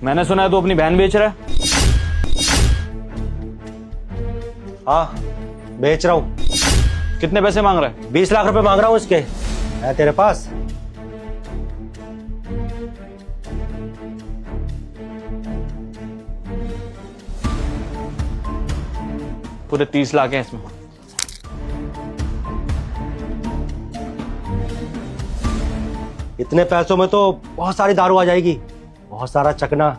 मैंने सुना है तू अपनी बहन बेच रहा है। हाँ, बेच रहा हूँ। कितने पैसे मांग रहा है? 20 लाख रुपए मांग रहा हूँ उसके। है तेरे पास? पूरे 30 लाख हैं इसमें। इतने पैसों में तो बहुत सारी दारू आ जाएगी, बहुत सारा चकना,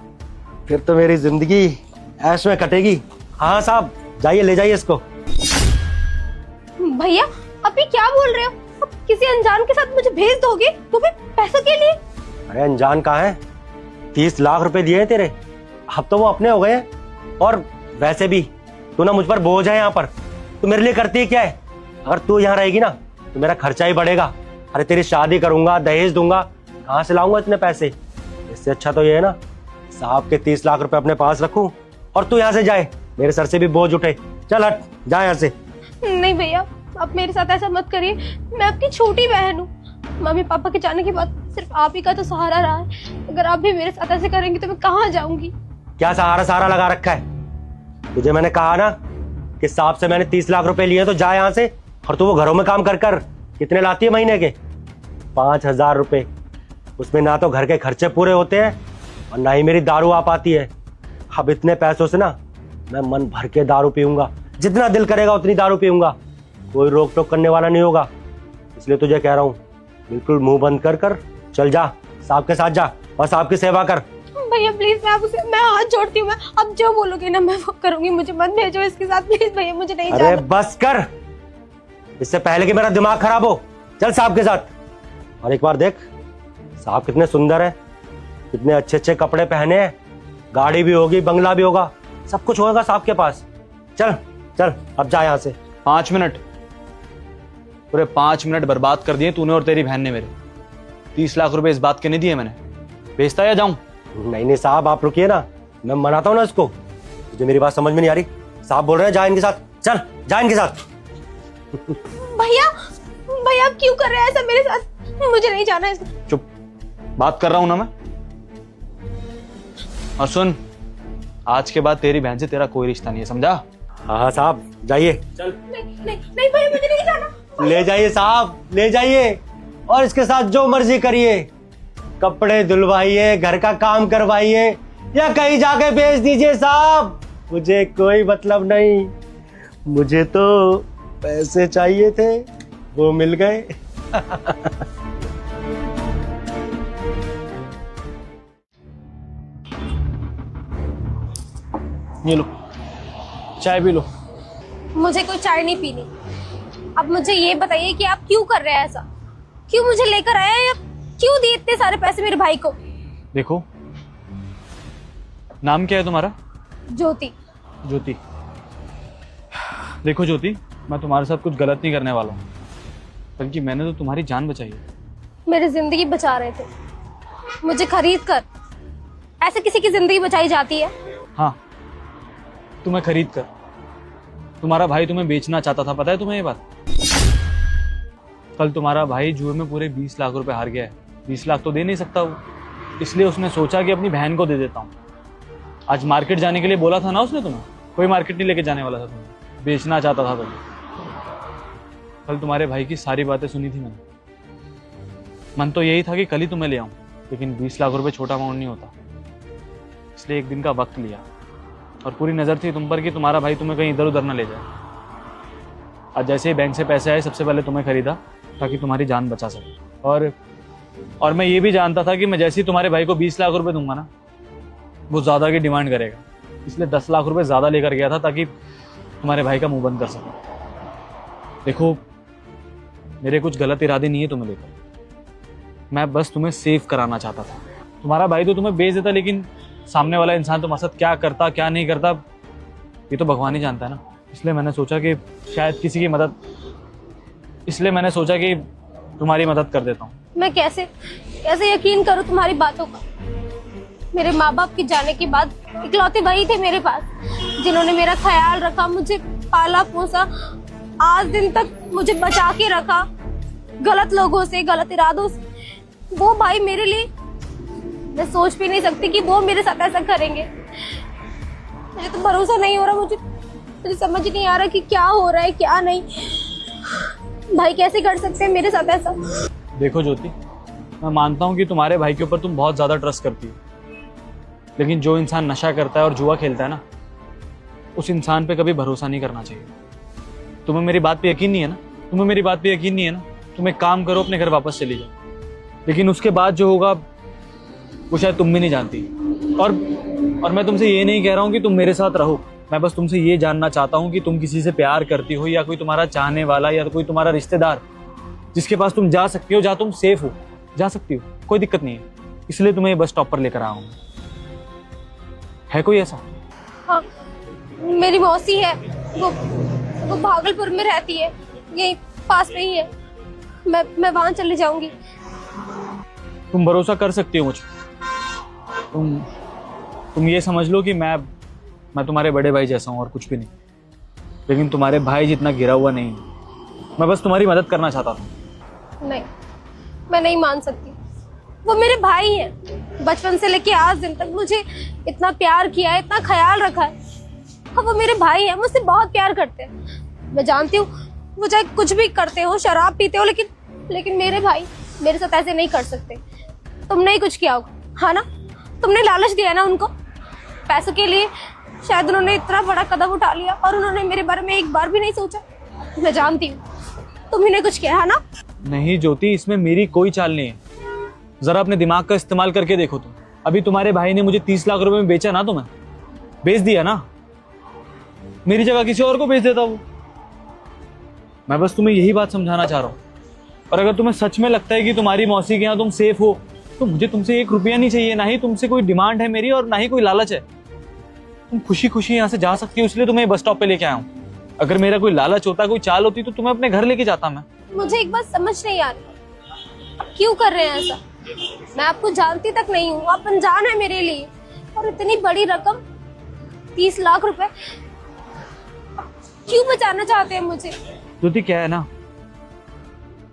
फिर तो मेरी जिंदगी ऐश में कटेगी। हाँ साहब, जाइए ले जाइए इसको। भैया आप ये क्या बोल रहे हो? आप किसी अनजान के साथ मुझे भेज दोगे, वो भी पैसों के लिए? अरे अनजान कहाँ है, 30 लाख रुपए दिए हैं तेरे, अब तो वो अपने हो गए हैं। और वैसे भी तू ना मुझ पर बोझ है यहाँ पर। तू मेरे लिए करती है क्या है? अगर तू यहाँ रहेगी ना तो मेरा खर्चा ही बढ़ेगा। अरे तेरी शादी करूंगा, दहेज दूंगा, कहाँ से लाऊंगा इतने पैसे? इससे अच्छा तो ये है ना साहब के 30 लाख रुपए अपने पास रखूं और तू यहाँ से जाए, मेरे सर से भी बोझ उठे। चल हट, जा यहाँ से। नहीं भैया, आप मेरे साथ ऐसा मत करिए। मैं आपकी छोटी बहन हूँ। मम्मी पापा के जाने के बाद सिर्फ आप ही का तो सहारा रहा है। अगर आप भी मेरे साथ ऐसे करेंगे तो मैं कहाँ जाऊंगी? क्या सहारा लगा रखा है? तुझे मैंने कहा ना कि साहब से मैंने 30 लाख रुपए लिए, तो जा यहाँ से। और तू वो घरों में काम कर कर कितने लाती है महीने के? 5,000 रुपए। उसमें ना तो घर के खर्चे पूरे होते हैं और ना ही मेरी दारू आ पाती है। अब इतने पैसों से ना मैं मन भर के दारू पीऊंगा, जितना दिल करेगा उतनी दारू पीऊंगा, कोई रोक टोक करने वाला नहीं होगा। इसलिए तुझे कह रहा हूँ, बिल्कुल मुंह बंद कर कर चल जा, साहब के साथ जा और साहब की सेवा कर। भैया प्लीज, मैं हाथ जोड़ती हूँ। मैं अब जो बोलोगे ना मैं वो करूंगी। मुझे मत भेजो इसके साथ प्लीज भैया, मुझे नहीं जाना। अरे बस कर, इससे पहले कि मेरा दिमाग खराब हो। चल साहब के साथ। और एक बार देख साहब कितने सुंदर है, कितने अच्छे अच्छे कपड़े पहने हैं, गाड़ी भी होगी, बंगला भी होगा, सब कुछ होगा साहब के पास। चल चल अब जा यहाँ से। 5 मिनट, पूरे 5 मिनट बर्बाद कर दिए तूने और तेरी बहन ने मेरे। 30 लाख रुपए इस बात के नहीं दिए मैंने। भेजता या जाऊं? नहीं साहब, आप रुकिए ना, मैं मनाता हूँ ना इसको। मुझे मेरी बात समझ में नहीं आ रही। साहब बोल रहे हैं जा इनके साथ, चल जा इनके साथ। भैया भैया आप क्यों कर रहे हैं ऐसा मेरे साथ? मुझे नहीं जाना है। चुप, बात कर रहा हूं ना मैं। और सुन, आज के बाद तेरी बहन से तेरा कोई रिश्ता नहीं है, समझा? हाँ साहब जाइए। चल। नहीं भैया, मुझे नहीं जाना। ले जाइए साहब, ले जाइए और इसके साथ जो मर्जी करिए, कपड़े धुलवाइए, घर का काम करवाइए या कहीं जाके भेज दीजिए साहब, मुझे कोई मतलब नहीं। मुझे तो पैसे चाहिए थे, वो मिल गए। ये लो, चाय पी लो। मुझे कोई चाय नहीं पीनी। अब मुझे ये बताइए कि आप क्यों कर रहे हैं ऐसा? क्यों मुझे लेकर आए हैं या क्यों दिए इतने सारे पैसे मेरे भाई को? देखो, नाम क्या है तुम्हारा? ज्योति। ज्योति। देखो ज्योति, मैं तुम्हारे साथ कुछ गलत नहीं करने वाला हूँ, बल्कि मैंने तो तुम्हारी जान बचाई है। मेरी जिंदगी बचा रहे थे, मुझे खरीद कर। ऐसे किसी की जिंदगी बचाई जाती है? हाँ, तुम्हें खरीद कर। तुम्हारा भाई तुम्हें बेचना चाहता था, पता है तुम्हें ये बात? कल तुम्हारा भाई जुए में पूरे 20 लाख रुपए हार गया है। 20 लाख तो दे नहीं सकता वो, इसलिए उसने सोचा कि अपनी बहन को दे देता हूँ। आज मार्केट जाने के लिए बोला था ना उसने तुम्हें, कोई मार्केट नहीं लेके जाने वाला था तुम्हें, बेचना चाहता था तुम्हें। कल तुम्हारे भाई की सारी बातें सुनी थी मैंने। मन तो यही था कि कल ही तुम्हें ले आऊं, लेकिन 20 लाख रुपए छोटा अमाउंट नहीं होता, इसलिए एक दिन का वक्त लिया और पूरी नज़र थी तुम पर कि तुम्हारा भाई तुम्हें कहीं इधर उधर ना ले जाए। आज जैसे ही बैंक से पैसे आए, सबसे पहले तुम्हें खरीदा ताकि तुम्हारी जान बचा सके। और मैं ये भी जानता था कि मैं जैसे ही तुम्हारे भाई को 20 लाख रुपए दूंगा ना, वो ज़्यादा की डिमांड करेगा, इसलिए 10 लाख रुपए ज़्यादा लेकर गया था ताकि तुम्हारे भाई का मुंह बंद कर सकूं। देखो, मेरे कुछ गलत इरादे नहीं है तुम्हें लेकर, मैं बस तुम्हें सेव कराना चाहता था। तुम्हारा भाई तो तुम्हें बेच देता, लेकिन सामने वाला इंसान तुम्हारे साथ क्या करता क्या नहीं करता ये तो भगवान ही जानता है ना। इसलिए मैंने सोचा कि शायद किसी की मदद, इसलिए मैंने सोचा कि तुम्हारी मदद कर देता हूँ। मैं कैसे यकीन करूँ तुम्हारी बातों का? मेरे माँ बाप के जाने के बाद इकलौते भाई थे मेरे पास, जिन्होंने मेरा ख्याल रखा, मुझे पाला पोसा, आज दिन तक मुझे बचा के रखा गलत लोगों से, गलत इरादों से। वो भाई मेरे लिए मैं सोच भी नहीं सकती कि वो मेरे साथ ऐसा करेंगे। मुझे तो भरोसा नहीं हो रहा, मुझे समझ नहीं आ रहा कि क्या हो रहा है क्या नहीं। भाई कैसे कर सकते हैं मेरे साथ ऐसा? देखो ज्योति, मैं मानता हूँ कि तुम्हारे भाई के ऊपर तुम बहुत ज़्यादा ट्रस्ट करती हो, लेकिन जो इंसान नशा करता है और जुआ खेलता है ना, उस इंसान पे कभी भरोसा नहीं करना चाहिए। तुम्हें मेरी बात पे यकीन नहीं है ना? तुम्हें मेरी बात पे यकीन नहीं है ना? तुम एक काम करो, अपने घर वापस चली जाओ, लेकिन उसके बाद जो होगा वो शायद तुम भी नहीं जानती। और मैं तुमसे ये नहीं कह रहा हूँ कि तुम मेरे साथ रहो, मैं बस तुमसे ये जानना चाहता हूँ कि तुम किसी से प्यार करती हो, या कोई तुम्हारा चाहने वाला या कोई तुम्हारा रिश्तेदार जिसके पास तुम जा सकती हो, जहाँ तुम सेफ हो, जा सकती हो, कोई दिक्कत नहीं है। इसलिए तुम्हें बस स्टॉप पर लेकर आया हूँ। है कोई ऐसा? हाँ, मेरी मौसी है, वो भागलपुर में रहती है, यही पास में ही है। मैं वहां चली जाऊंगी। तुम भरोसा कर सकती हो मुझ पे। तुम ये समझ लो कि मैं तुम्हारे बड़े भाई जैसा हूँ और कुछ भी नहीं, लेकिन तुम्हारे भाई जितना गिरा हुआ नहीं हूँ। मैं बस तुम्हारी मदद करना चाहता था। नहीं, मैं नहीं मान सकती। वो मेरे भाई हैं, बचपन से लेके आज दिन तक मुझे इतना प्यार किया है, इतना ख्याल रखा है। हाँ, वो मेरे भाई हैं, मुझसे बहुत प्यार करते हैं। मैं जानती हूँ वो चाहे कुछ भी करते हो, शराब पीते हो, लेकिन मेरे भाई मेरे साथ ऐसे नहीं कर सकते। तुमने ही कुछ किया होगा, हाँ ना? तुमने लालच दिया ना उनको पैसों के लिए, शायद उन्होंने इतना बड़ा कदम उठा लिया और उन्होंने मेरे बारे में एक बार भी नहीं सोचा। मैं जानती हूँ तुम ही ने कुछ किया है ना? नहीं ज्योति, इसमें मेरी कोई चाल नहीं है। जरा अपने दिमाग का इस्तेमाल करके देखो तुम। अभी तुम्हारे भाई ने मुझे 30 लाख रुपए में बेचा ना, तुम्हें बेच दिया ना। मेरी जगह किसी और को बेच देता वो। मैं बस तुम्हें यही बात समझाना चाह रहा हूँ। और अगर तुम्हें सच में लगता है कि तुम्हारी मौसी के यहाँ तुम सेफ हो, तो मुझे तुमसे 1 रुपया नहीं चाहिए, ना ही तुमसे कोई डिमांड है मेरी, और ना ही कोई लालच है। तुम खुशी खुशी यहाँ से जा सकती हो, इसलिए तुम्हें बस स्टॉप पे लेके आया हूँ। अगर मेरा कोई लालच होता, कोई चाल होती, तो तुम्हें अपने घर लेके जाता मैं। मुझे एक बात समझ नहीं आ रही, आप क्यों कर रहे हैं ऐसा? मैं आपको जानती तक नहीं हूँ, आप अनजान है मेरे लिए। और इतनी बड़ी रकम 30 लाख रुपए क्यों बचाना चाहते हैं मुझे? ज्योति क्या है ना,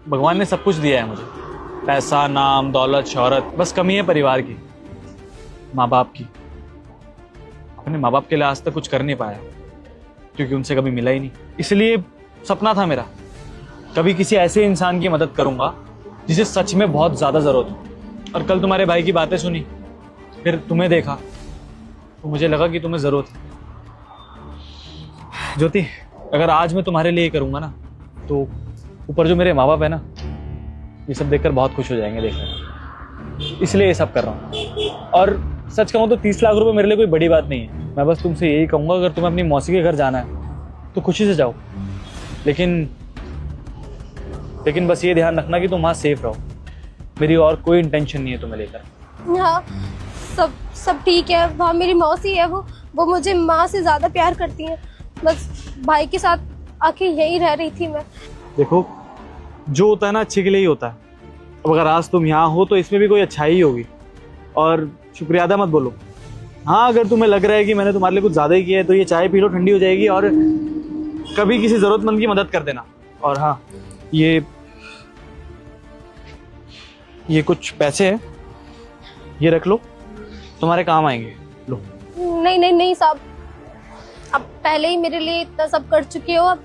भगवान ने सब कुछ दिया है मुझे, पैसा, नाम, दौलत, शोहरत। बस कमी है परिवार की, माँ बाप की। अपने माँ बाप के लिए आज तक कुछ कर नहीं पाया, क्योंकि उनसे कभी मिला ही नहीं। इसलिए सपना था मेरा, कभी किसी ऐसे इंसान की मदद करूंगा जिसे सच में बहुत ज्यादा जरूरत हो। और कल तुम्हारे भाई की बातें सुनी, फिर तुम्हें देखा, तो मुझे लगा कि तुम्हें जरूरत है। ज्योति, अगर आज मैं तुम्हारे लिए करूंगा ना, तो ऊपर जो मेरे माँ बाप है ना, ये सब देखकर बहुत खुश हो जाएंगे देखकर। इसलिए ये सब कर रहा हूँ। और सच कहूँ तो 30 लाख रुपए मेरे लिए कोई बड़ी बात नहीं है। मैं बस तुमसे यही कहूँगा, अगर तुम्हें अपनी मौसी के घर जाना है तो खुशी से जाओ, लेकिन बस ये ध्यान रखना कि तुम वहाँ सेफ रहो। मेरी और कोई इंटेंशन नहीं है तुम्हें लेकर। हाँ, सब ठीक है। वहाँ मेरी मौसी है, वो मुझे माँ से ज्यादा प्यार करती है। बस भाई के साथ आके यहीं रह रही थी मैं। देखो, जो होता है ना अच्छे के लिए ही होता है। अब अगर आज तुम यहाँ हो तो इसमें भी कोई अच्छाई ही होगी। और शुक्रिया अदा मत बोलो। हाँ, अगर तुम्हें लग रहा है कि मैंने तुम्हारे लिए कुछ ज़्यादा ही किया है, तो ये चाय पी लो, ठंडी हो जाएगी। और कभी किसी ज़रूरतमंद की मदद कर देना। और हाँ, ये कुछ पैसे हैं, ये रख लो, तुम्हारे काम आएंगे। लो। नहीं साहब, अब पहले ही मेरे लिए इतना सब कर चुके हो, अब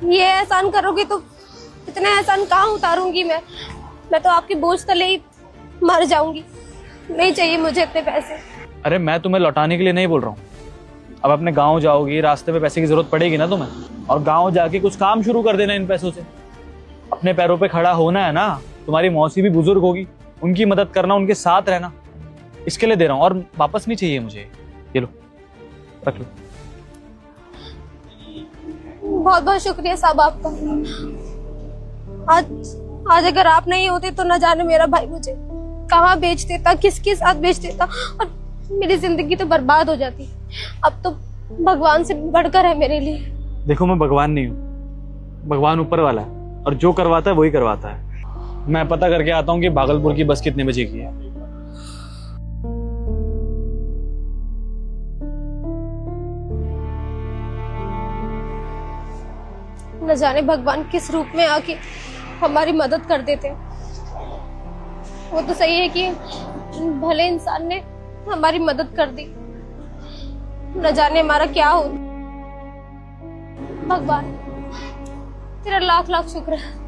ये एहसान करोगे तो इतने एहसान कहाँ उतारूंगी मैं तो आपके बोझ तले ही मर जाऊंगी। नहीं चाहिए मुझे इतने पैसे। अरे मैं तुम्हें लौटाने के लिए नहीं बोल रहा हूँ। अब अपने गांव जाओगी, रास्ते में पैसे की जरूरत पड़ेगी ना तुम्हें, और गांव जाके कुछ काम शुरू कर देना इन पैसों से। अपने पैरों पे खड़ा होना है ना। तुम्हारी मौसी भी बुजुर्ग होगी, उनकी मदद करना, उनके साथ रहना, इसके लिए दे रहा हूँ। और वापस नहीं चाहिए मुझे। ये लो, रख लो। बहुत बहुत शुक्रिया साहब आपका। आज अगर आप नहीं होते तो न जाने मेरा भाई मुझे कहाँ बेच देता, किसके साथ बेच देता, और मेरी जिंदगी तो बर्बाद हो जाती। अब तो भगवान से बढ़कर है मेरे लिए। देखो, मैं भगवान नहीं हूँ, भगवान ऊपर वाला है, और जो करवाता है वही करवाता है। मैं पता करके आता हूँ कि भागलपुर की बस कितने बजे की है। न जाने भगवान किस रूप में आके हमारी मदद कर देते हैं। वो तो सही है कि इन भले इंसान ने हमारी मदद कर दी। न जाने हमारा क्या हो। भगवान तेरा लाख लाख शुक्र है